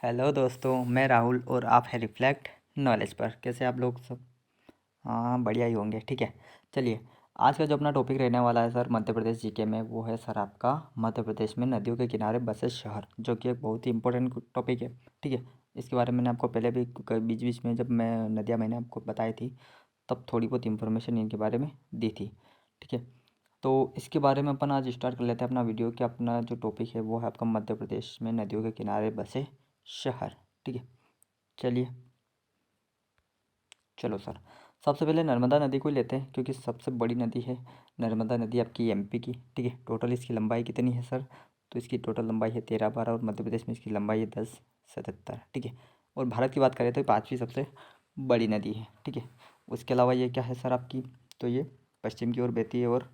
Hello दोस्तों, मैं राहुल और आप हैं रिफ्लेक्ट नॉलेज पर। कैसे आप लोग सब? हाँ, बढ़िया ही होंगे। ठीक है, चलिए आज का जो अपना टॉपिक रहने वाला है सर मध्य प्रदेश जीके में, वो है सर आपका मध्य प्रदेश में नदियों के किनारे बसे शहर, जो कि एक बहुत ही इंपॉर्टेंट टॉपिक है। ठीक है, इसके बारे में मैंने आपको पहले भी बीच बीच में जब मैं नदियाँ मैंने आपको बताई थी, तब थोड़ी बहुत इंफॉर्मेशन इनके बारे में दी थी। ठीक है, तो इसके बारे में अपन आज स्टार्ट कर लेते हैं अपना वीडियो कि अपना जो टॉपिक है वो है आपका मध्य प्रदेश में नदियों के किनारे बसे शहर। ठीक है, चलिए चलो सर, सबसे पहले नर्मदा नदी को ही लेते हैं क्योंकि सबसे बड़ी नदी है नर्मदा नदी आपकी एमपी की। ठीक है, टोटल इसकी लंबाई कितनी है सर? तो इसकी टोटल लंबाई है 13-12 और मध्य प्रदेश में इसकी लंबाई है 10-77। ठीक है, और भारत की बात करें तो ये पाँचवीं सबसे बड़ी नदी है। ठीक है, उसके अलावा ये क्या है सर आपकी? तो ये पश्चिम की ओर बहती है और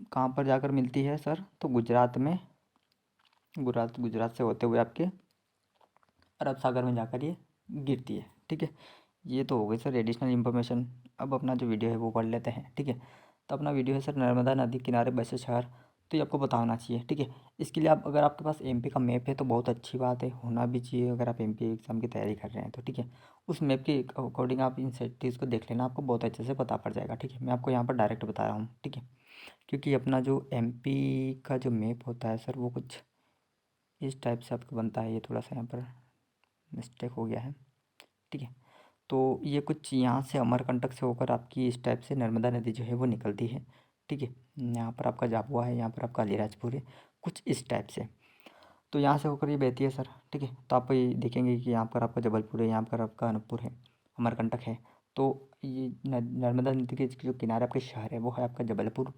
कहाँ पर जाकर मिलती है सर? तो गुजरात में, गुजरात से होते हुए आपके अरब सागर में जाकर ये गिरती है। ठीक है, ये तो हो गई सर एडिशनल इन्फॉर्मेशन। अब अपना जो वीडियो है वो पढ़ लेते हैं। ठीक है, तो अपना वीडियो है सर नर्मदा नदी किनारे बसे शहर। तो ये आपको पता होना चाहिए। ठीक है, इसके लिए आप अगर आपके पास एमपी का मैप है तो बहुत अच्छी बात है, होना भी चाहिए अगर आप एमपी एग्ज़ाम की तैयारी कर रहे हैं तो। ठीक है, उस मैप के अकॉर्डिंग आप इन सिटीज़ को देख लेना, आपको बहुत अच्छे से पता पड़ जाएगा। ठीक है, मैं आपको यहाँ पर डायरेक्ट बता रहा हूँ। ठीक है, क्योंकि अपना जो एमपी का जो मैप होता है सर वो कुछ इस टाइप से आपको बनता है। ये थोड़ा सा यहाँ पर मिस्टेक हो गया है। ठीक है, तो ये कुछ यहाँ से अमरकंटक से होकर आपकी इस टाइप से नर्मदा नदी जो है वो निकलती है। ठीक है, यहाँ पर आपका झाबुआ है, यहाँ पर आपका अलीराजपुर है, कुछ इस टाइप से। तो यहाँ से होकर ये बहती है सर। ठीक है, तो आप ये देखेंगे कि यहाँ पर आपका जबलपुर है, यहाँ पर आपका अनूपपुर है, अमरकंटक है। तो ये नर्मदा नदी के जो किनारे आपके शहर है वो है आपका जबलपुर,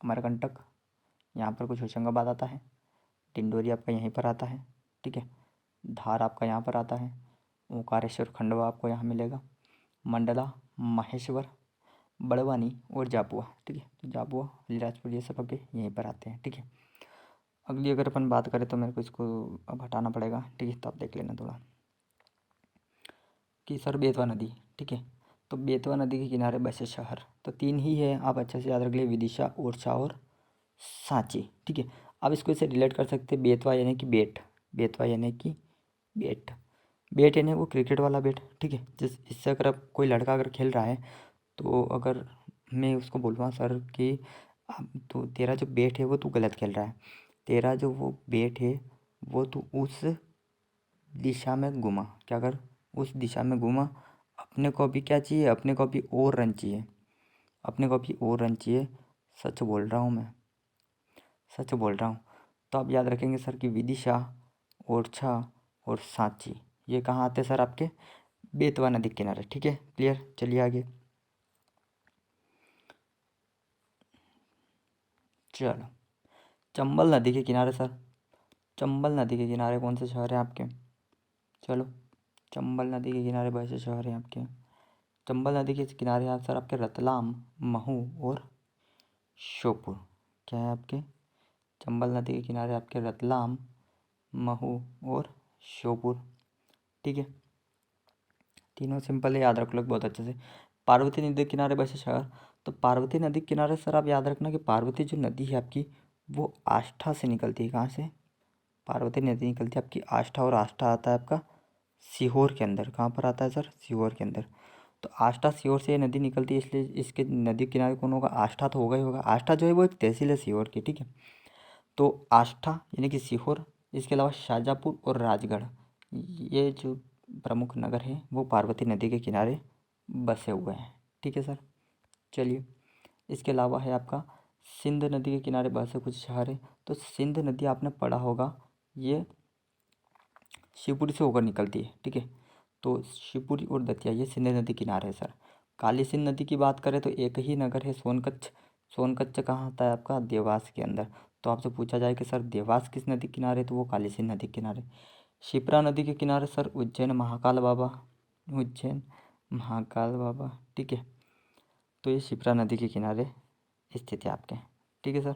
अमरकंटक, यहाँ पर कुछ होशंगाबाद आता है, डिंडोरी आपका यहीं पर आता है। ठीक है, धार आपका यहाँ पर आता है, ओंकारेश्वर खंडवा आपको यहाँ मिलेगा, मंडला, महेश्वर, बड़वानी और झाबुआ। ठीक है, तो झाबुआ, अलीराजपुर ये सब आपके यहीं पर आते हैं। ठीक है, अगली अगर अपन बात करें तो मेरे को इसको अब हटाना पड़ेगा। ठीक है, तो आप देख लेना थोड़ा कि सर बेतवा नदी। ठीक है, तो बेतवा नदी के किनारे बसे शहर तो तीन ही है, आप अच्छे से याद रख लिए, विदिशा, ओरछा और सांची। ठीक है, आप इसको इसे रिलेट कर सकते हैं, बेतवा यानी कि बेट, बेतवा यानी कि बेट, बेट यानी वो क्रिकेट वाला बेट। ठीक है, जिस इससे अगर आप कोई लड़का अगर खेल रहा है तो अगर मैं उसको बोलूँगा सर कि तो तेरा जो बेट है वो तू गलत खेल रहा है, तेरा जो वो बेट है वो तू उस दिशा में घुमा, क्या कर, उस दिशा में घुमा। अपने को भी क्या चाहिए? अपने को भी और रन चाहिए, अपने को भी और रन चाहिए। सच बोल रहा हूँ मैं, सच बोल रहा हूँ। तो आप याद रखेंगे सर कि विदिशा, ओरछा और सांची ये कहाँ आते हैं सर? आपके बेतवा नदी के किनारे। ठीक है, क्लियर? चलिए आगे। चलो, चंबल नदी के किनारे सर, चंबल नदी के किनारे कौन से शहर हैं आपके? चलो, चंबल नदी के किनारे बहुत से शहर हैं आपके। चंबल नदी के किनारे हैं सर आपके रतलाम, महू और श्योपुर। क्या है आपके? चंबल नदी के किनारे आपके रतलाम, महू और श्योपुर। ठीक है, तीनों सिंपल है, याद रख लो बहुत अच्छे से। पार्वती नदी के किनारे बसे शहर, तो पार्वती नदी के किनारे सर आप याद रखना कि पार्वती जो नदी है आपकी वो आष्ठा से निकलती है। कहाँ से? पार्वती नदी निकलती है आपकी आष्ठा, और आष्ठा आता है आपका सीहोर के अंदर। कहाँ पर आता है सर? सीहोर के अंदर। तो आष्ठा सीहोर से ये नदी निकलती है, इसलिए इसके नदी किनारे कौन होगा? आष्ठा तो होगा ही होगा। आष्ठा जो है वो एक तहसील है सीहोर की। ठीक है, तो आष्ठा यानी कि सीहोर, इसके अलावा शाजापुर और राजगढ़, ये जो प्रमुख नगर हैं वो पार्वती नदी के किनारे बसे हुए हैं। ठीक है सर, चलिए इसके अलावा है आपका सिंध नदी के किनारे बसे कुछ शहर है। तो सिंध नदी आपने पढ़ा होगा, ये शिवपुरी से होकर निकलती है। ठीक है, तो शिवपुरी और दतिया ये सिंध नदी किनारे है सर। काली सिंध नदी की बात करें तो एक ही नगर है सोनकच्छ। सोनकच्छ कहाँ आता है आपका? देवास के अंदर। तो आपसे पूछा जाए कि सर देवास किस नदी के किनारे, तो वो काली सिंध नदी के किनारे। शिप्रा नदी के किनारे सर उज्जैन महाकाल बाबा, उज्जैन महाकाल बाबा। ठीक है, तो ये शिप्रा नदी के किनारे स्थित है आपके। ठीक है सर,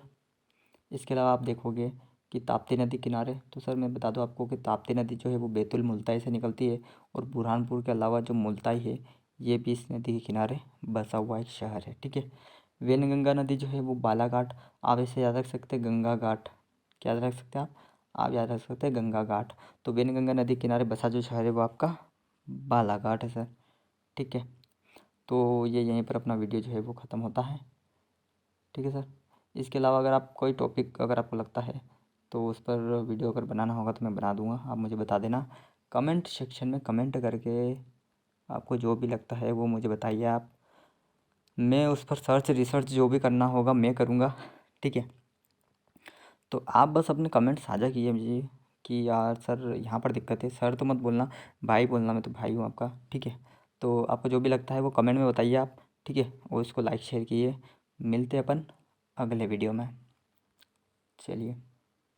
इसके अलावा आप देखोगे कि ताप्ती नदी किनारे, तो सर मैं बता दूं आपको कि ताप्ती नदी जो है वो बैतुल मुल्ताई से निकलती है, और बुरहानपुर के अलावा जो मुल्ताई है ये भी इस नदी के किनारे बसा हुआ एक शहर है। ठीक है, वैनगंगा नदी जो है वो बालाघाट, आप इसे याद रख सकते हैं गंगा घाट। क्या याद रख सकते हैं आप? आप याद रख सकते हैं गंगा घाट। तो वेनगंगा नदी के किनारे बसा जो शहर है वो आपका बालाघाट है सर। ठीक है, तो ये यहीं पर अपना वीडियो जो है वो ख़त्म होता है। ठीक है सर, इसके अलावा अगर आप कोई टॉपिक अगर आपको लगता है तो उस पर वीडियो अगर बनाना होगा तो मैं बना दूंगा, आप मुझे बता देना कमेंट सेक्शन में कमेंट करके। आपको जो भी लगता है वो मुझे बताइए आप, मैं उस पर सर्च रिसर्च जो भी करना होगा मैं करूँगा। ठीक है, तो आप बस अपने कमेंट साझा कीजिए मुझे कि यार सर यहाँ पर दिक्कत है। सर तो मत बोलना, भाई बोलना, मैं तो भाई हूँ आपका। ठीक है, तो आपको जो भी लगता है वो कमेंट में बताइए आप। ठीक है, और इसको लाइक शेयर कीजिए। मिलते हैं अपन अगले वीडियो में। चलिए।